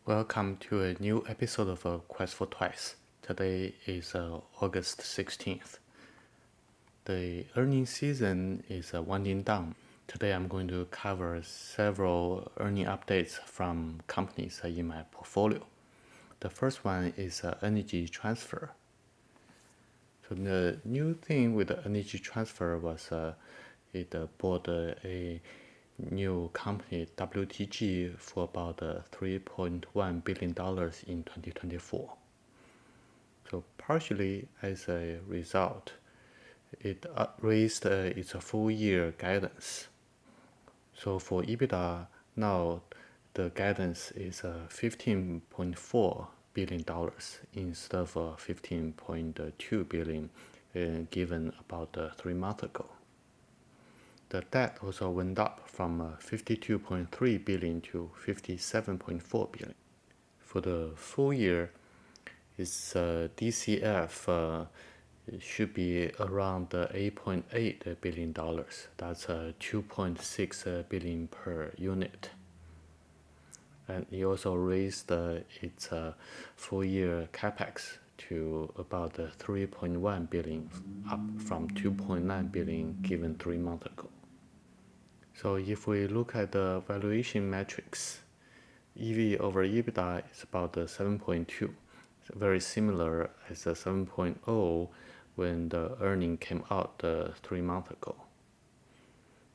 Welcome to a new episode of Quest for Twice. Today is August 16th. The earnings season is winding down. Today I'm going to cover several earning updates from companies in my portfolio. The first one is energy transfer. So the new thing with the energy transfer was it bought a new company, WTG, for about $3.1 billion in 2024. So partially as a result, it raised its full year guidance. So for EBITDA, now the guidance is $15.4 billion instead of $15.2 billion given about 3 months ago. The debt also went up from $52.3 billion to $57.4 billion. For the full year, its DCF should be around $8.8 billion. That's $2.6 billion per unit. And it also raised its full year capex to about $3.1 billion, up from $2.9 billion given 3 months ago. So if we look at the valuation metrics, EV over EBITDA is about 7.2, very similar as the 7.0 when the earning came out 3 months ago.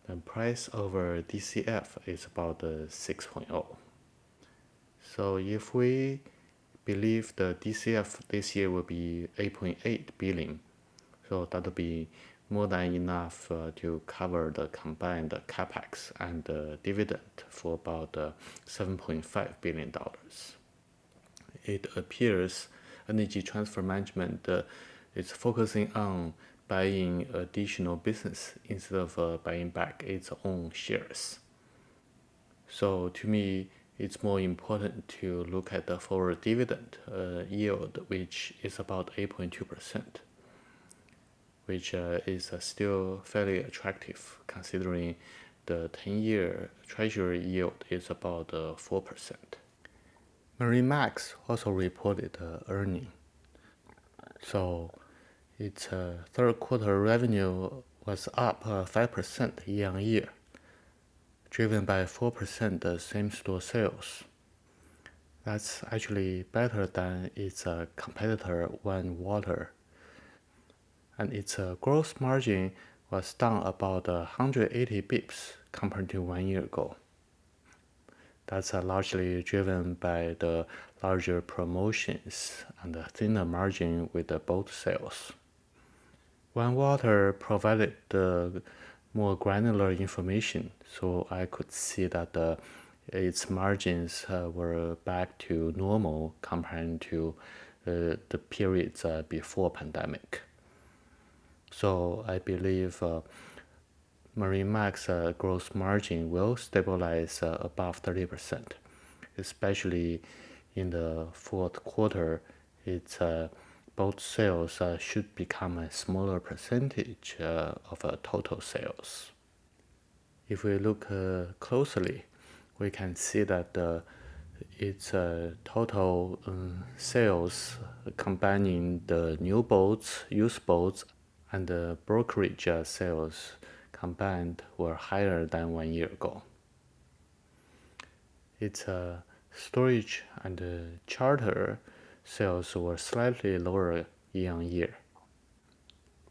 The price over DCF is about 6.0. So if we believe the DCF this year will be 8.8 billion, so that'll be more than enough to cover the combined capex and dividend for about $7.5 billion. It appears Energy Transfer Management is focusing on buying additional business instead of buying back its own shares. So to me, it's more important to look at the forward dividend yield, which is about 8.2%. which is still fairly attractive considering the 10-year treasury yield is about 4%. MarineMax also reported earnings. So its third quarter revenue was up 5% year on year, driven by 4% same-store sales. That's actually better than its competitor OneWater. And its gross margin was down about 180 bips compared to 1 year ago. That's largely driven by the larger promotions and the thinner margin with the boat sales. OneWater provided more granular information, so I could see that its margins were back to normal compared to the periods before pandemic. So I believe MarineMax gross margin will stabilize above 30%, especially in the fourth quarter. Its boat sales should become a smaller percentage of total sales. If we look closely, we can see that its total sales combining the new boats, used boats, and the brokerage sales combined were higher than 1 year ago. Its storage and charter sales were slightly lower year on year,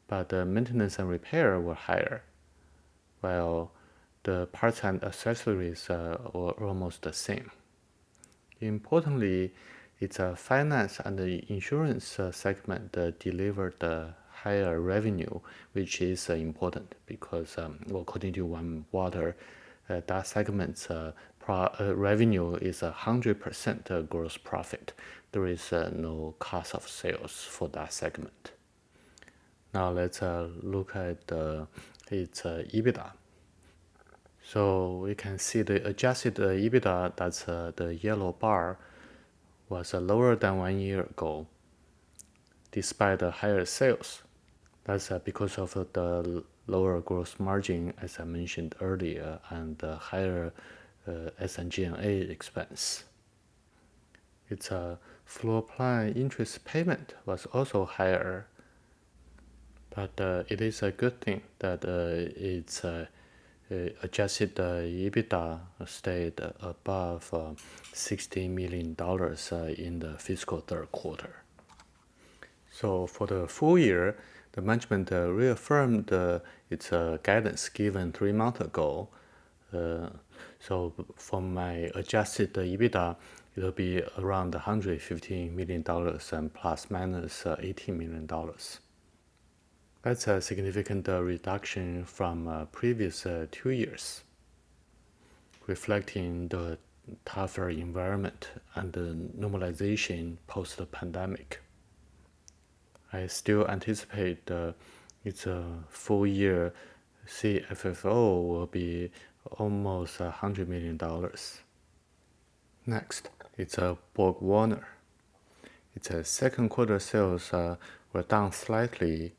but maintenance and repair were higher, while the parts and accessories were almost the same. Importantly, its finance and the insurance segment delivered higher revenue, which is important because according to OneWater, that segment's revenue is 100% gross profit. There is no cost of sales for that segment. Now let's look at its EBITDA. So we can see the adjusted EBITDA, that's the yellow bar, was lower than 1 year ago, despite the higher sales. That's because of the lower gross margin, as I mentioned earlier, and the higher SG&A expense. its floor plan interest payment was also higher, but it is a good thing that its adjusted EBITDA stayed above $60 million in the fiscal third quarter. So for the full year, the management reaffirmed its guidance given 3 months ago. So for my adjusted EBITDA, it will be around $150 million and plus minus $18 million. That's a significant reduction from previous 2 years, reflecting the tougher environment and the normalization post-pandemic. I still anticipate its full year CFFO will be almost $100 million. Next, it's Borg Warner. Its second quarter sales were down slightly.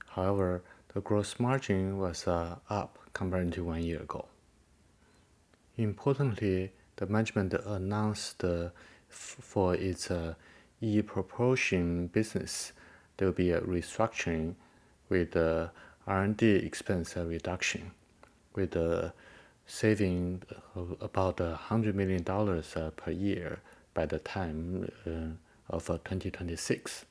However, the gross margin was up compared to 1 year ago. Importantly, the management announced for its e-propulsion business, there will be a restructuring with R&D expense reduction, with a saving of about $100 million per year by the time of 2026.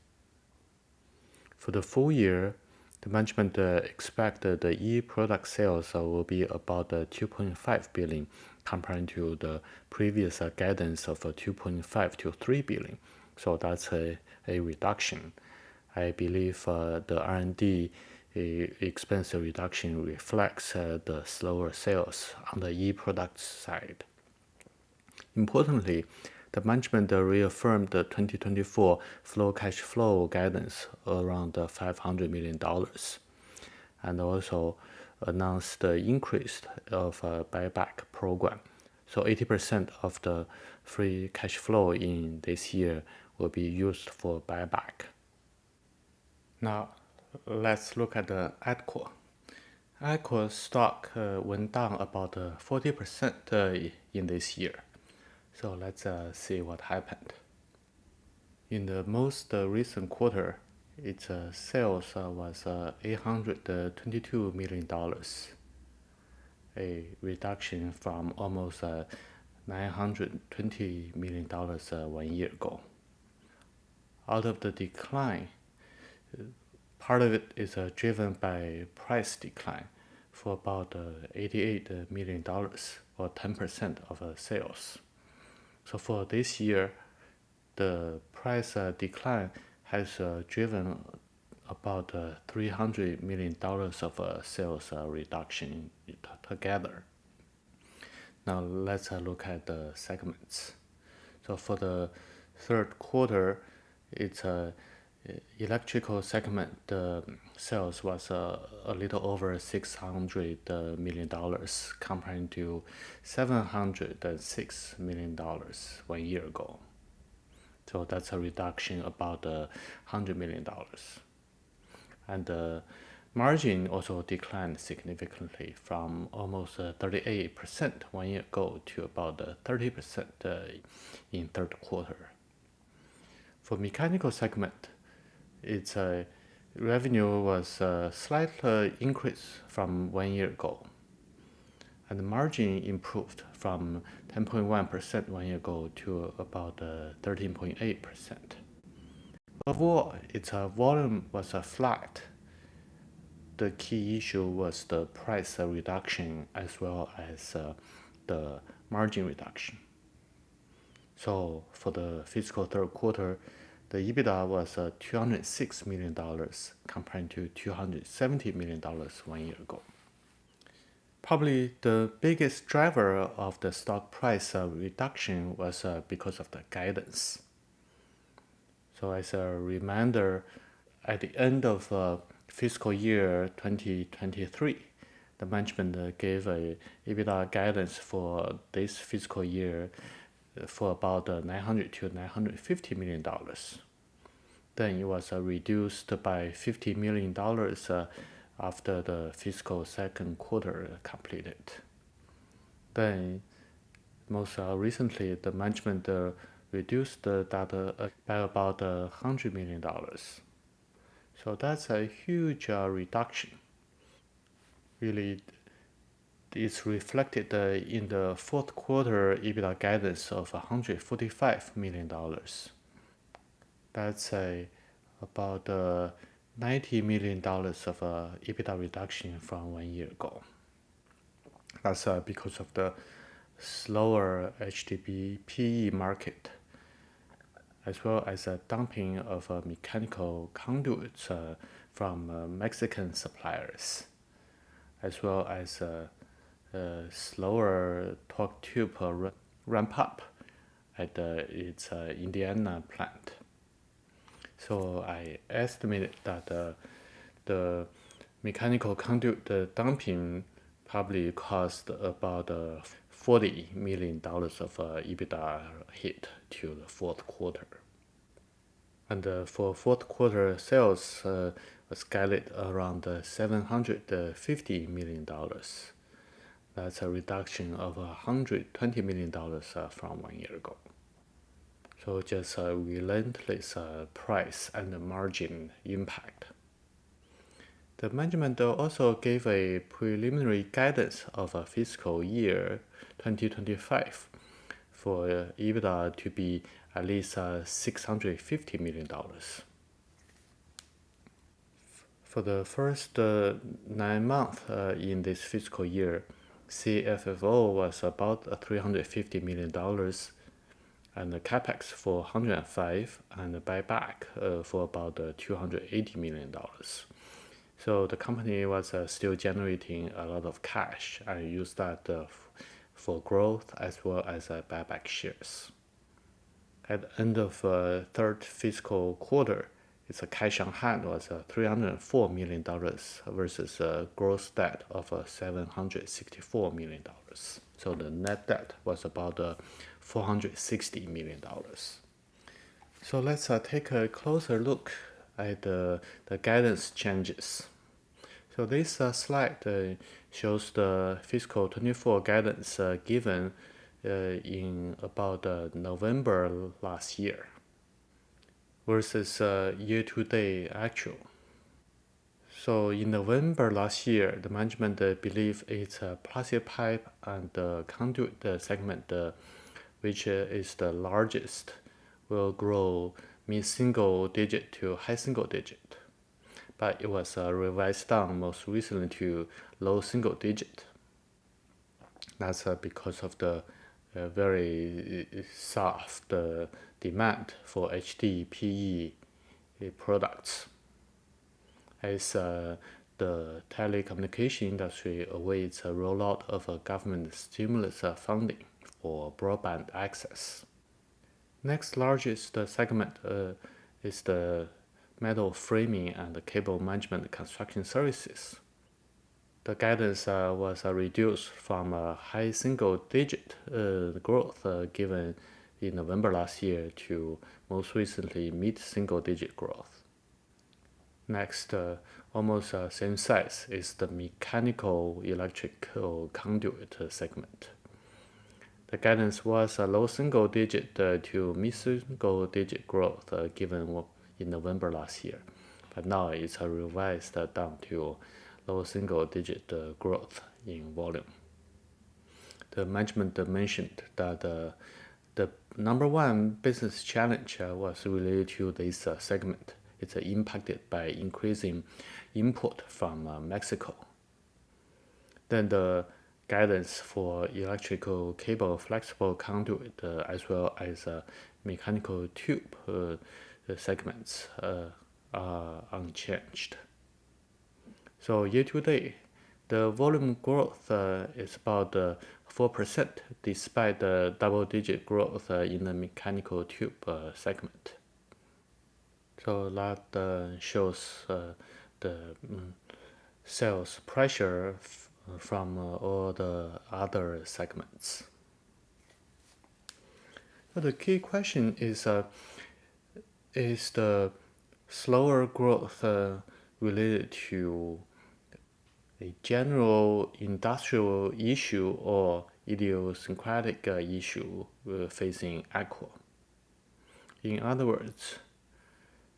For the full year, the management expected the e-product sales will be about 2.5 billion compared to the previous guidance of 2.5 to 3 billion. So that's a reduction. I believe the R&D expense reduction reflects the slower sales on the e-product side. Importantly, the management reaffirmed the 2024 flow cash flow guidance around $500 million, and also announced the increase of a buyback program. So 80% of the free cash flow in this year will be used for buyback. Now, let's look at the ATKR. ATKR stock went down about 40% in this year. So let's see what happened. In the most recent quarter, its sales was $822 million, a reduction from almost $920 million 1 year ago. Out of the decline, part of it is driven by price decline for about $88 million or 10% of sales. So for this year, the price decline has driven about $300 million of sales reduction together. Now let's look at the segments. So for the third quarter, its electrical segment sales was a little over $600 million compared to $706 million 1 year ago. So that's a reduction about $100 million. And the margin also declined significantly from almost 38% 1 year ago to about 30% in third quarter. For mechanical segment, its revenue was a slight increase from 1 year ago, and the margin improved from 10.1% 1 year ago to about 13.8%. Overall, its volume was flat. The key issue was the price reduction as well as the margin reduction. So for the fiscal third quarter, the EBITDA was $206 million compared to $270 million 1 year ago. Probably the biggest driver of the stock price reduction was because of the guidance. So as a reminder, at the end of fiscal year 2023, the management gave a EBITDA guidance for this fiscal year for about $900 to $950 million. Then it was reduced by $50 million after the fiscal second quarter completed. Then, most recently, the management reduced that by about $100 million. So that's a huge reduction. Really, it's reflected in the fourth quarter EBITDA guidance of $145 million. That's about $90 million of EBITDA reduction from 1 year ago. That's because of the slower HDB PE market, as well as a dumping of mechanical conduits from Mexican suppliers, as well as slower torque tube ramp up at its Indiana plant. So I estimated that the mechanical conduit dumping probably cost about $40 million of EBITDA hit to the fourth quarter. And for fourth quarter sales was guided around $750 million. That's a reduction of $120 million from 1 year ago. So just a relentless price and margin impact. The management also gave a preliminary guidance of a fiscal year 2025 for EBITDA to be at least $650 million. For the first 9 months in this fiscal year, CFFO was about $350 million, and the capex for 105, and the buyback for about $280 million. So the company was still generating a lot of cash and used that for growth as well as buyback shares. At the end of third fiscal quarter, its cash on hand was $304 million versus a gross debt of $764 million. So the net debt was about $460 million. So let's take a closer look at the guidance changes. So this slide shows the fiscal 24 guidance given in about November last year versus year-to-date actual. So in November last year, the management believed its plastic pipe and conduit segment, which is the largest, will grow mid-single digit to high single digit. But it was revised down most recently to low single digit. That's because of the very soft demand for HDPE products, as the telecommunication industry awaits a rollout of government stimulus funding for broadband access. Next largest segment is the metal framing and cable management construction services. The guidance was reduced from a high single-digit growth given in November last year to most recently mid-single-digit growth. Next, almost same size is the mechanical electrical conduit segment. The guidance was a low single-digit to mid-single-digit growth given in November last year, but now it's revised down to low single-digit growth in volume. The management mentioned that the number one business challenge was related to this segment. It's impacted by increasing import from Mexico. Then the guidance for electrical cable flexible conduit as well as mechanical tube segments are unchanged. So year to date, the volume growth is about 4% despite the double-digit growth in the mechanical tube segment. So that shows the sales pressure from all the other segments. But the key question is the slower growth related to a general industrial issue or idiosyncratic issue facing Aqua? In other words,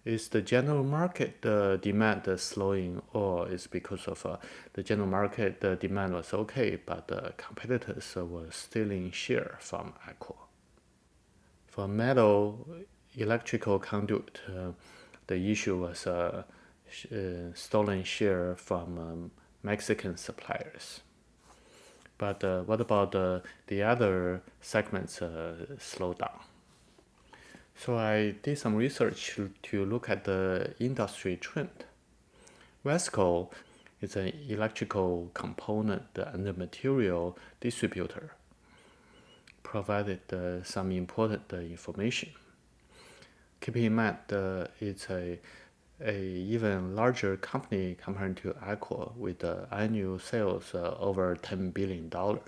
is the general market demand slowing, or is because of the general market demand was okay, but the competitors were stealing share from ATKR? For metal electrical conduit, the issue was stolen share from Mexican suppliers. But what about the other segments slowdown? So I did some research to look at the industry trend. Wesco is an electrical component and material distributor, provided some important information. Keep in mind, it's a even larger company compared to ATKR with annual sales over $10 billion, out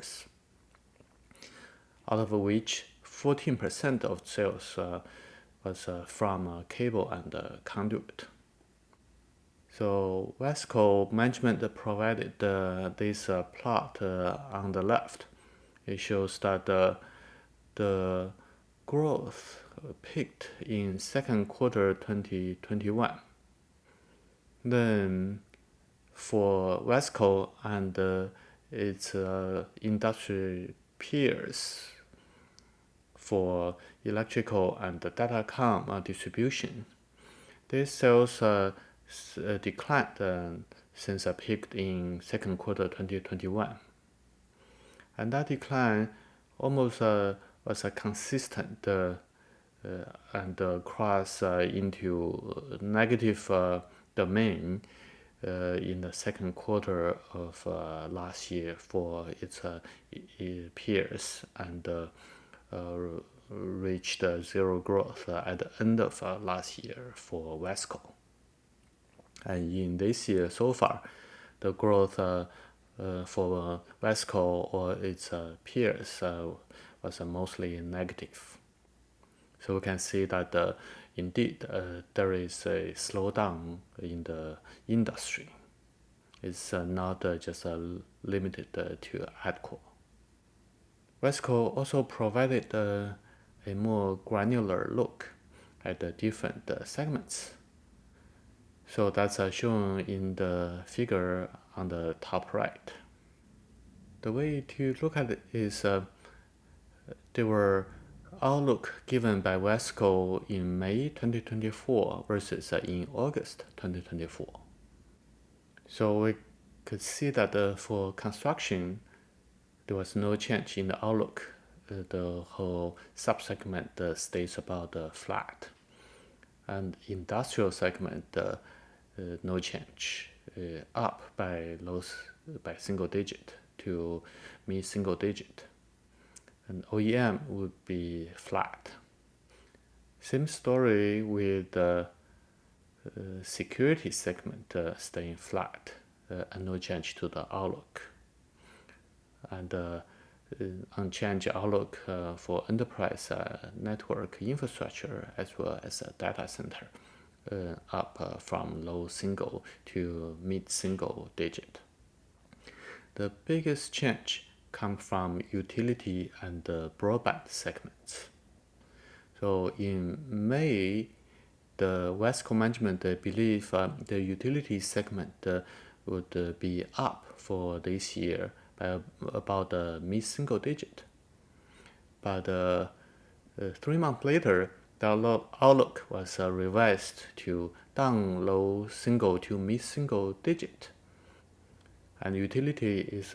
of which 14% of sales was from cable and conduit. So Wesco management provided this plot on the left. It shows that the growth peaked in second quarter 2021. Then for Wesco and its industry peers for electrical and datacom distribution, these sales declined since it peaked in second quarter 2021. And that decline almost was a consistent and cross into negative domain in the second quarter of last year for its peers, and reached zero growth at the end of last year for Wesco. And in this year so far, the growth for Wesco or its peers was mostly negative. So we can see that indeed there is a slowdown in the industry. It's not just limited to ATKR. Wesco also provided a more granular look at the different segments. So that's shown in the figure on the top right. The way to look at it is there were outlook given by Wesco in May 2024 versus in August 2024. So we could see that for construction, there was no change in the outlook. The whole subsegment stays about flat. And industrial segment, no change, up by single digit to mid single digit. And OEM would be flat. Same story with the security segment staying flat and no change to the outlook. And unchanged outlook for enterprise network infrastructure as well as data center, up from low single to mid single digit. The biggest change comes from utility and broadband segments. So in May, the Wesco management believe the utility segment would be up for this year by about mid single digit. But 3 months later, the outlook was revised to down low single to mid single digit. And utility is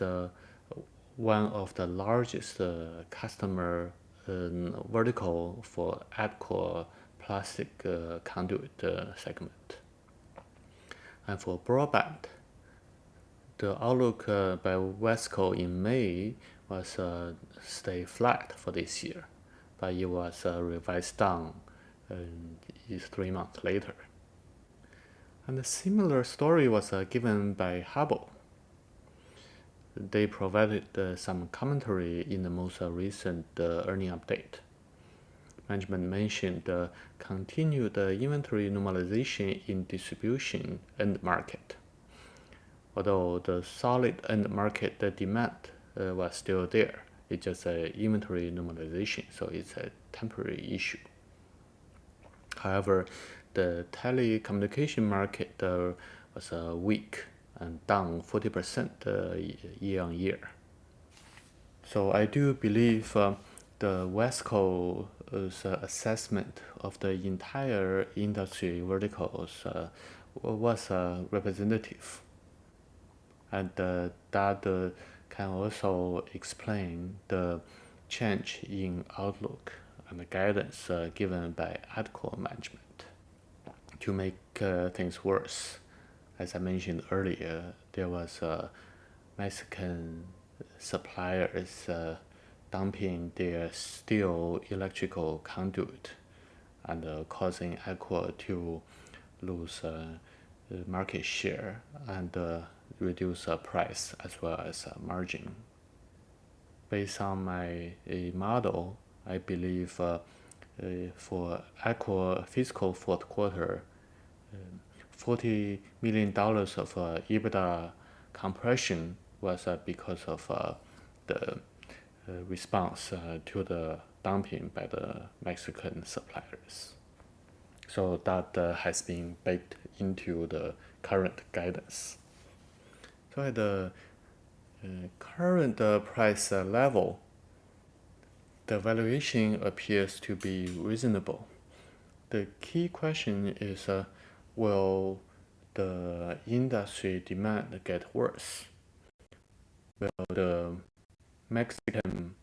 one of the largest customer vertical for ATKR plastic conduit segment. And for broadband, the outlook by Wesco in May was stay flat for this year, but it was revised down 3 months later. And a similar story was given by HZO. They provided some commentary in the most recent earning update. Management mentioned continued inventory normalization in distribution end market. Although the solid end market demand was still there, it's just inventory normalization, so it's a temporary issue. However, the telecommunication market was weak and down 40% year on year. So I do believe the Wesco's assessment of the entire industry verticals was representative, and that can also explain the change in outlook and the guidance given by ATKR management. To make things worse, as I mentioned earlier, there was Mexican suppliers dumping their steel electrical conduit and causing Aqua to lose market share and reduce price as well as margin. Based on my model, I believe for Aqua fiscal fourth quarter, $40 million of EBITDA compression was because of the response to the dumping by the Mexican suppliers. So that has been baked into the current guidance. So at the current price level, the valuation appears to be reasonable. The key question is, will the industry demand get worse? Will the Mexican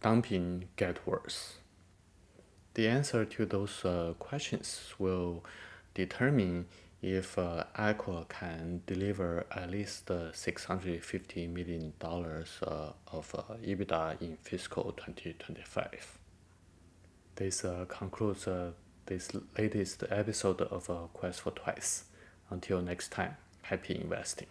dumping get worse? The answer to those questions will determine if Aqua can deliver at least $650 million of EBITDA in fiscal 2025. This concludes this latest episode of Quest for Twice. Until next time, happy investing.